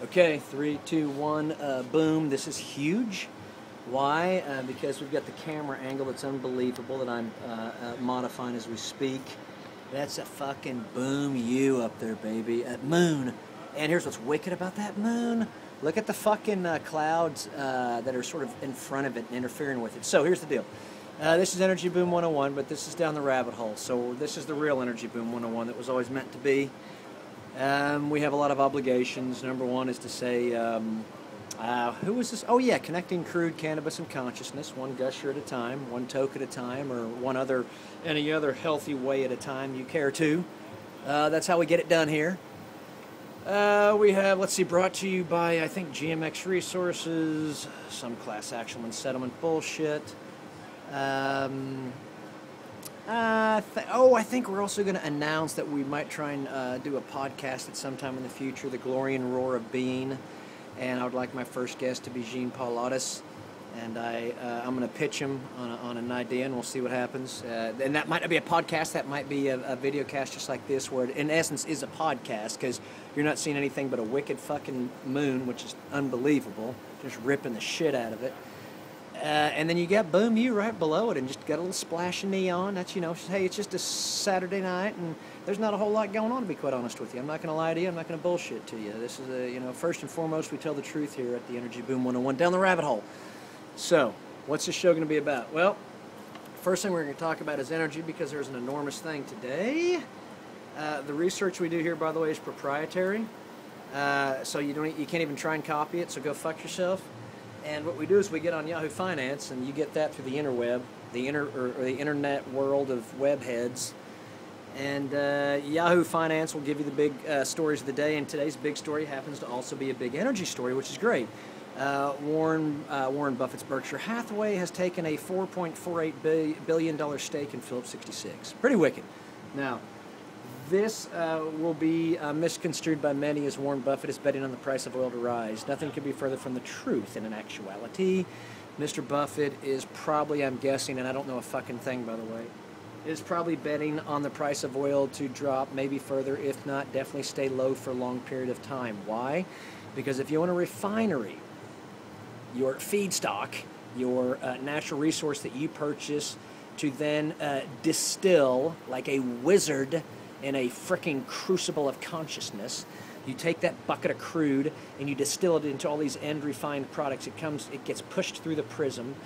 Okay, 3, 2, 1, boom. This is huge. Why? Because we've got the camera angle that's unbelievable that I'm modifying as we speak. That's a fucking boom you up there, baby. Moon. And here's what's wicked about that moon. Look at the fucking clouds that are sort of in front of it and interfering with it. So here's the deal. This is Energy Boom 101, but this is down the rabbit hole. So this is the real Energy Boom 101 that was always meant to be. We have a lot of obligations. Number one is to say, who was this? Oh yeah, connecting crude cannabis and consciousness, one gusher at a time, one toke at a time, or any other healthy way at a time you care to. That's how we get it done here. We have, let's see, brought to you by, I think, GMX Resources, some class action and settlement bullshit. I think we're also going to announce that we might try and do a podcast at some time in the future, The Glory and Roar of Being, and I would like my first guest to be Jean-Paul Otis, and I'm going to pitch him on an idea, and we'll see what happens. And that might not be a podcast, that might be a video cast just like this, where it in essence is a podcast, because you're not seeing anything but a wicked fucking moon, which is unbelievable, just ripping the shit out of it. And then you got Boom You right below it, and just got a little splash of neon. That's, hey, it's just a Saturday night, and there's not a whole lot going on, to be quite honest with you. I'm not going to lie to you. I'm not going to bullshit to you. This is first and foremost, we tell the truth here at the Energy Boom 101, down the rabbit hole. So, what's this show going to be about? Well, first thing we're going to talk about is energy, because there's an enormous thing today. The research we do here, by the way, is proprietary. So you can't even try and copy it, so go fuck yourself. And what we do is we get on Yahoo Finance, and you get that through the interweb, the internet world of webheads. And Yahoo Finance will give you the big stories of the day, and today's big story happens to also be a big energy story, which is great. Warren Buffett's Berkshire Hathaway has taken a $4.48 billion stake in Phillips 66. Pretty wicked. Now, this will be misconstrued by many as Warren Buffett is betting on the price of oil to rise. Nothing could be further from the truth. In actuality, Mr. Buffett is probably, I'm guessing, and I don't know a fucking thing, by the way, is probably betting on the price of oil to drop maybe further, if not definitely stay low for a long period of time. Why? Because if you own a refinery, your feedstock, your natural resource that you purchase to then distill like a wizard in a fricking crucible of consciousness. You take that bucket of crude and you distill it into all these end refined products. It gets pushed through the prism,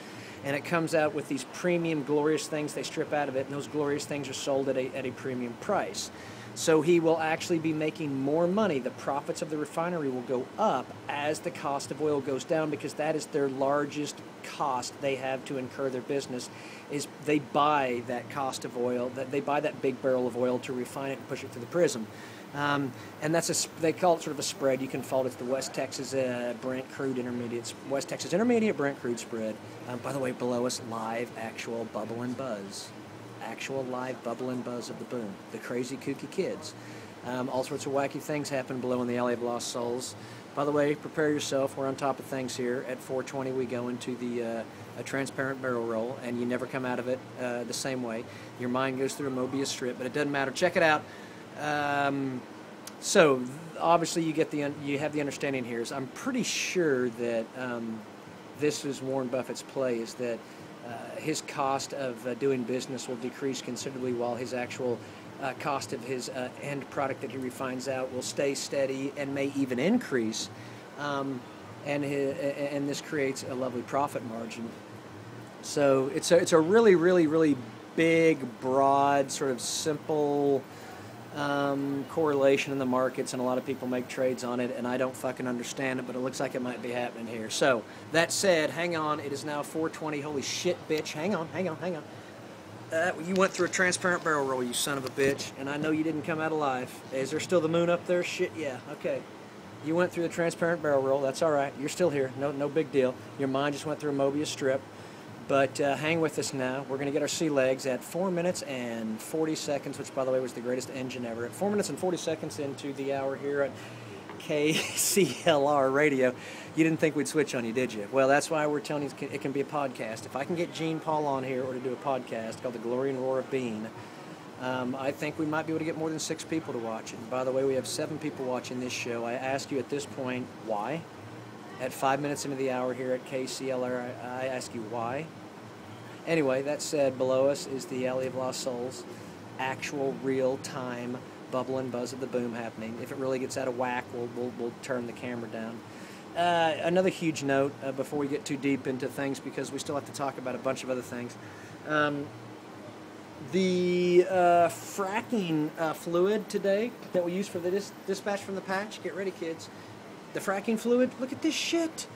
and it comes out with these premium, glorious things they strip out of it, and those glorious things are sold at a premium price. So he will actually be making more money. The profits of the refinery will go up as the cost of oil goes down, because that is their largest cost they have to incur their business, is they buy that cost of oil, that they buy that big barrel of oil to refine it and push it through the prism. And they call it sort of a spread. You can follow it to the West Texas Brent Crude Intermediate, West Texas Intermediate Brent Crude spread. By the way, below us, live, actual bubble and buzz. Actual live bubble and buzz of the boom. The crazy, kooky kids. All sorts of wacky things happen below in the Alley of Lost Souls. By the way, prepare yourself. We're on top of things here. At 4:20, we go into a transparent barrel roll, and you never come out of it the same way. Your mind goes through a Mobius strip, but it doesn't matter. Check it out. So obviously, you have the understanding here. I'm pretty sure that this is Warren Buffett's play, is that his cost of doing business will decrease considerably, while his actual cost of his end product that he refines out will stay steady and may even increase, and this creates a lovely profit margin. So it's a really, really, really big, broad, sort of simple correlation in the markets, and a lot of people make trades on it, and I don't fucking understand it, but it looks like it might be happening here. So, that said, hang on, it is now 4:20, holy shit, bitch, hang on. You went through a transparent barrel roll, you son of a bitch, and I know you didn't come out alive. Is there still the moon up there? Shit, yeah, okay. You went through the transparent barrel roll, that's alright, you're still here, no big deal. Your mind just went through a Mobius strip. But hang with us now. We're going to get our sea legs at 4 minutes and 40 seconds, which, by the way, was the greatest engine ever. At 4 minutes and 40 seconds into the hour here at KCLR Radio. You didn't think we'd switch on you, did you? Well, that's why we're telling you it can be a podcast. If I can get Jean-Paul on here or to do a podcast called The Glory and Roar of Being, I think we might be able to get more than 6 people to watch it. And by the way, we have 7 people watching this show. I ask you at this point, why? At 5 minutes into the hour here at KCLR, I ask you why. Anyway, that said, below us is the Alley of Lost Souls. Actual, real-time bubble and buzz of the boom happening. If it really gets out of whack, we'll turn the camera down. Another huge note before we get too deep into things, because we still have to talk about a bunch of other things. The fracking fluid today that we use for the dispatch from the patch, get ready kids, the fracking fluid, look at this shit.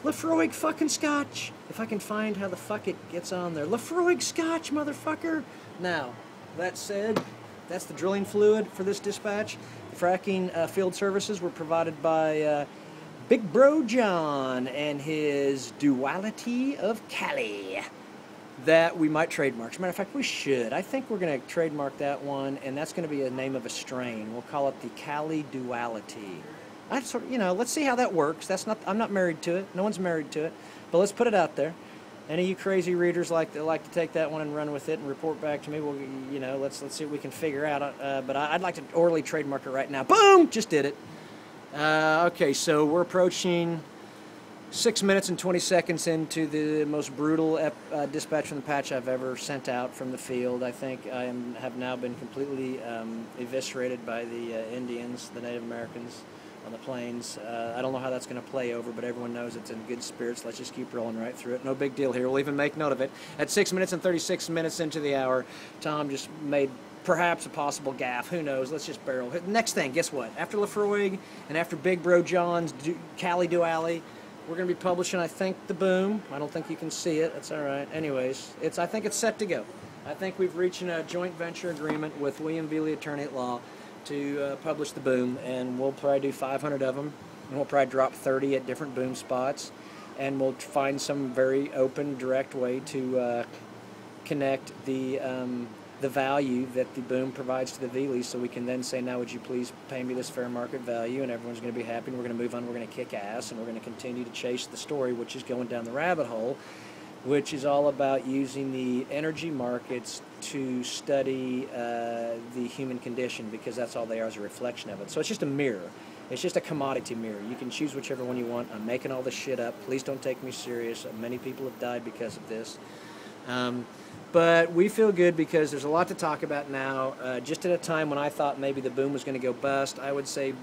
Lefroy fucking scotch. If I can find how the fuck it gets on there. Lefroy scotch, motherfucker. Now, that said, that's the drilling fluid for this dispatch. The fracking field services were provided by Big Bro John and his duality of Cali that we might trademark. As a matter of fact, we should. I think we're going to trademark that one, and that's going to be a name of a strain. We'll call it the Cali Duality. I sort of, let's see how that works. I'm not married to it. No one's married to it, but let's put it out there. Any of you crazy readers like to take that one and run with it and report back to me? Well, let's see what we can figure out. But I'd like to orally trademark it right now. Boom! Just did it. Okay, so we're approaching 6 minutes and 20 seconds into the most brutal dispatch from the patch I've ever sent out from the field. I think I have now been completely eviscerated by the Indians, the Native Americans on the plains. I don't know how that's going to play over, but everyone knows it's in good spirits. Let's just keep rolling right through it. No big deal here. We'll even make note of it. At 6 minutes and 36 minutes into the hour, Tom just made perhaps a possible gaffe. Who knows? Let's just barrel. Next thing, guess what? After Lefroy and after Big Bro John's Cali Duality, we're going to be publishing, I think, The Boom. I don't think you can see it. That's all right. Anyways, I think it's set to go. I think we've reached a joint venture agreement with William Veely, attorney at law, to publish The Boom, and we'll probably do 500 of them, and we'll probably drop 30 at different boom spots, and we'll find some very open, direct way to connect the value that the boom provides to the Veelys, so we can then say, now would you please pay me this fair market value, and everyone's going to be happy, and we're going to move on, we're going to kick ass, and we're going to continue to chase the story, which is going down the rabbit hole, which is all about using the energy markets to study the human condition, because that's all they are, is a reflection of it. So it's just a mirror. It's just a commodity mirror. You can choose whichever one you want. I'm making all this shit up. Please don't take me serious. Many people have died because of this. But we feel good because there's a lot to talk about now. Just at a time when I thought maybe the boom was going to go bust, I would say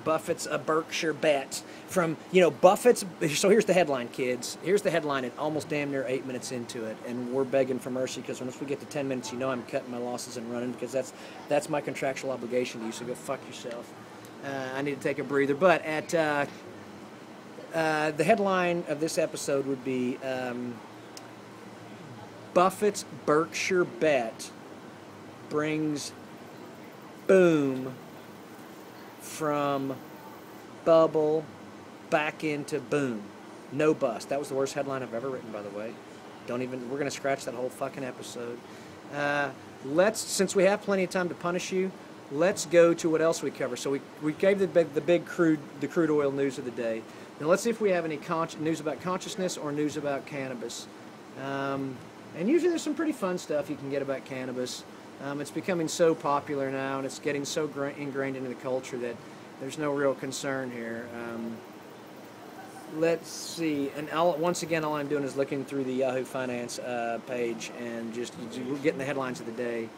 Buffett's a Berkshire bet from, Buffett's. So here's the headline, kids. Here's the headline at almost damn near 8 minutes into it. And we're begging for mercy, because once we get to 10 minutes, I'm cutting my losses and running, because that's my contractual obligation to you. So go fuck yourself. I need to take a breather. But at the headline of this episode would be Buffett's Berkshire bet brings boom from bubble back into boom. No bust. That was the worst headline I've ever written, by the way. We're going to scratch that whole fucking episode. Since we have plenty of time to punish you, let's go to what else we cover. So we gave the big crude oil news of the day. Now let's see if we have any news about consciousness or news about cannabis. And usually there's some pretty fun stuff you can get about cannabis. It's becoming so popular now, and it's getting so ingrained into the culture that there's no real concern here. Let's see. And once again, all I'm doing is looking through the Yahoo Finance page and just getting the headlines of the day.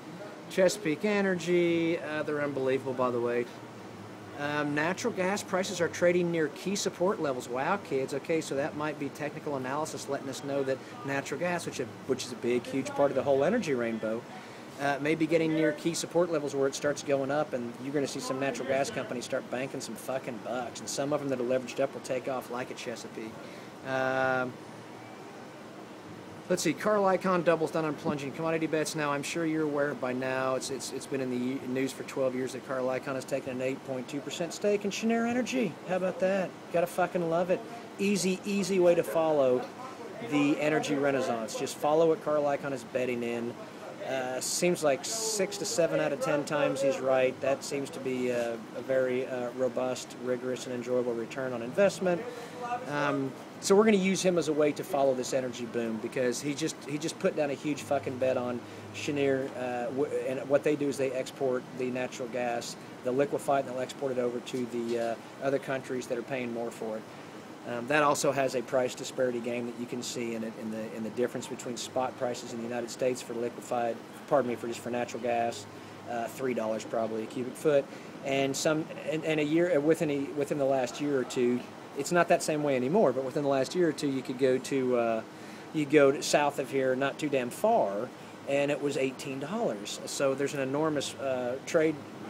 Chesapeake Energy, they're unbelievable, by the way. Natural gas prices are trading near key support levels. Wow, kids. Okay, so that might be technical analysis letting us know that natural gas, which is a big, huge part of the whole energy rainbow, may be getting near key support levels where it starts going up, and you're going to see some natural gas companies start banking some fucking bucks, and some of them that are leveraged up will take off like a Chesapeake. Let's see, Carl Icahn doubles down on plunging commodity bets. Now, I'm sure you're aware by now, it's been in the news for 12 years that Carl Icahn has taken an 8.2% stake in Cheniere Energy. How about that? Gotta fucking love it. Easy way to follow the energy renaissance. Just follow what Carl Icahn is betting in. Seems like 6 to 7 out of 10 times he's right. That seems to be a very robust, rigorous, and enjoyable return on investment. So we're going to use him as a way to follow this energy boom, because he just put down a huge fucking bet on Cheniere, and what they do is they export the natural gas, they'll liquefy it, and they'll export it over to the other countries that are paying more for it. That also has a price disparity game that you can see in it, in the difference between spot prices in the United States for liquefied, for natural gas, $3 probably a cubic foot, and a year within the last year or two. It's not that same way anymore, but within the last year or two, you could go to south of here, not too damn far, and it was $18. So there's an enormous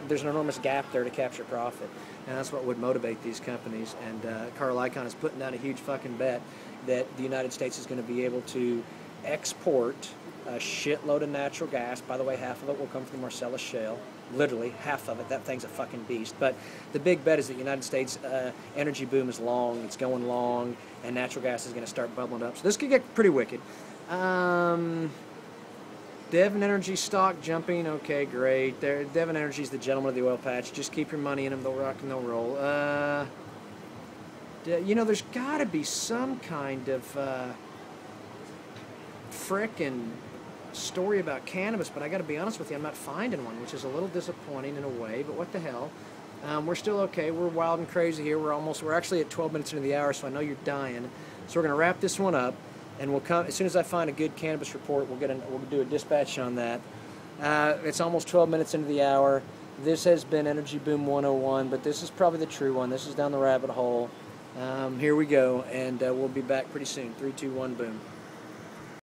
there's an enormous gap there to capture profit, and that's what would motivate these companies. And Carl Icahn is putting down a huge fucking bet that the United States is going to be able to export a shitload of natural gas. By the way, half of it will come from the Marcellus Shale. Literally, half of it. That thing's a fucking beast. But the big bet is that the United States energy boom is long. It's going long, and natural gas is going to start bubbling up. So this could get pretty wicked. Devon Energy stock jumping. Okay, great. Devon Energy is the gentleman of the oil patch. Just keep your money in them. They'll rock and they'll roll. There's got to be some kind of frickin' story about cannabis, but I got to be honest with you, I'm not finding one, which is a little disappointing in a way, but what the hell. We're still okay. We're wild and crazy here. We're actually at 12 minutes into the hour, so I know you're dying. So we're going to wrap this one up, and we'll come as soon as I find a good cannabis report. We'll do a dispatch on that. It's almost 12 minutes into the hour. This has been Energy Boom 101, but this is probably the true one. This is down the rabbit hole. Here we go, and we'll be back pretty soon. 3, 2, 1, boom.